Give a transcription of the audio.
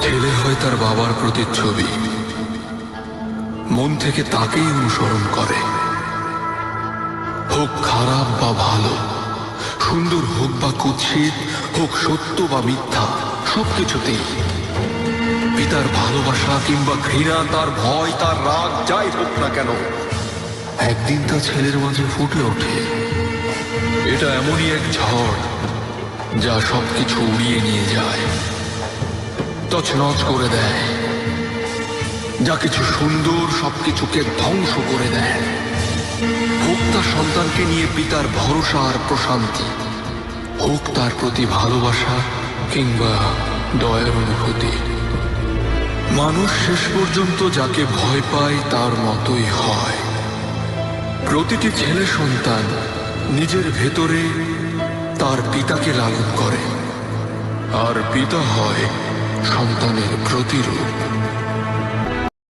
ছেলে হয় তার বাবার প্রতিচ্ছবি, মন থেকে তাকেই অনুসরণ করে। হোক খারাপ বা ভালো, সুন্দর হোক বা কুৎসিত, হোক সত্য বা মিথ্যা, সবকিছুতেই পিতার ভালোবাসা কিংবা ঘৃণা, তার ভয়, তার রাগ, যাই হোক না কেন, একদিন তা ছেলের মাঝে ফুটে ওঠে। এটা এমনই এক ঝড় যা সবকিছু উড়িয়ে নিয়ে যায়, তছনছ করে দেয়। যা কিছু সুন্দর সবকিছুকে ধ্বংস করে দেয়। হোক তার সন্তানকে নিয়ে পিতার ভরসা আর প্রশান্তি, হোক তার প্রতি ভালোবাসা কিংবা দয়ার অনুভূতি, মানুষ শেষ পর্যন্ত যাকে ভয় পায় তার মতোই হয়। প্রতিটি ছেলে সন্তান নিজের ভেতরে তার পিতাকে লালন করে, আর পিতা হয় সন্তানের প্রতিরূপ।